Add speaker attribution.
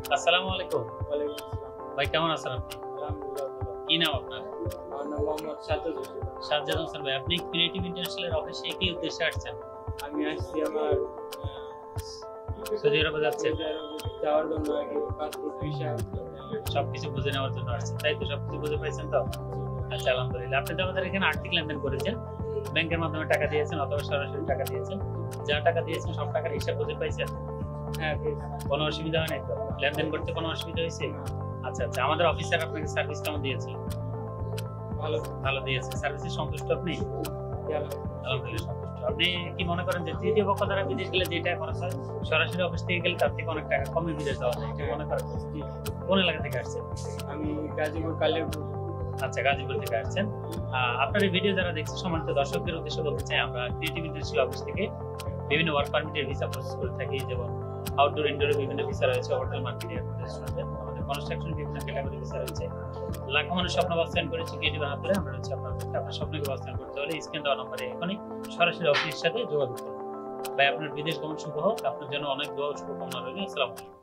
Speaker 1: আসসালামু আলাইকুম।
Speaker 2: ওয়ালাইকুম আসসালাম।
Speaker 1: ভাই কেমন আছেন আপনি?
Speaker 2: আলহামদুলিল্লাহ ভালো।
Speaker 1: কি নাম আপনার?
Speaker 2: আমার নাম মোহাম্মদ সাজ্জাদ হোসেন।
Speaker 1: সাজ্জাদ হোসেন ভাই, আপনি ক্রিয়েটিভ ইন্টারন্যাশনাল অফিসে কি উদ্দেশ্যে আসছেন?
Speaker 2: আমি আসছি আমার
Speaker 1: সৌদি আরবে যাচ্ছেন?
Speaker 2: সৌদি আরবে যাওয়ার জন্য আগে পাসপোর্ট ভিসা
Speaker 1: সবকিছু বুঝে নেওয়ার জন্য আসছেন, তাই তো? সবকিছু বুঝে পাইছেন তো? আচ্ছা, আলহামদুলিল্লাহ। আপনি তো আমাদের এখানে আর্থিক লেনদেন করেছেন, ব্যাংকের মাধ্যমে টাকা দিয়েছেন অথবা সরাসরি টাকা দিয়েছেন। যা টাকা দিয়েছেন সব টাকার হিসাব বুঝে পাইছেন?
Speaker 2: হ্যাঁ পেয়েছি।
Speaker 1: কোনো অসুবিধা হয় নাই তো? লেনদেন করতে কোনো অসুবিধা হয়েছে? আচ্ছা আচ্ছা, আমাদের অফিসার আপনাকে সার্ভিস কেমন দিয়েছে?
Speaker 2: ভালো
Speaker 1: ভালো দিয়েছে। সার্ভিসে সন্তুষ্ট আপনি?
Speaker 2: গেলাম।
Speaker 1: আলহামদুলিল্লাহ সন্তুষ্ট। আপনি কি মনে করেন যে তৃতীয় পক্ষ দ্বারা বিদেশ গেলে যে টাকা খরচ হয়, সরাসরি অফিস থেকে গেলে তার থেকে অনেক টাকা কমে বিদেশ যাওয়া যায়, এটা মনে করেন? কোন এলাকা থেকে আসছেন?
Speaker 2: আমি গাজীপুর কালিয়াপুর।
Speaker 1: আচ্ছা, গাজীপুর থেকে আসছেন। আপনার এই ভিডিও যারা দেখছে, সম্মানিত দর্শকদের উদ্দেশ্যে বলতে চাই, আমরা ক্রিয়েটিভ ইন্টারন্যাশনাল অফিস থেকে বিভিন্ন ওয়ার্ক পারমিটের ভিসা প্রসেস করে থাকি, যেমন আউটডোর ইনডোর বিভিন্ন ভিসা রয়েছে, হোটেল মার্কেট এয়ারপোর্ট রেস্টুরেন্টের, আমাদের কনস্ট্রাকশন বিভিন্ন ক্যাটাগরি ভিসা রয়েছে। লাখো মানুষ স্বপ্ন বাস্তবায়ন করেছি ক্রিয়েটিভ হাত ধরে। আমরা রয়েছে আপনার স্বপ্নকে বাস্তবায়ন করতে হলে স্ক্রিন দেওয়া নম্বরে এখনই সরাসরি অফিসের সাথে যোগাযোগ করুন। ভাই, আপনার বিদেশ গমন শুভ হোক, আপনার জন্য অনেক দোয়া ও শুভকামনা রইল। আসসালামু আলাইকুম।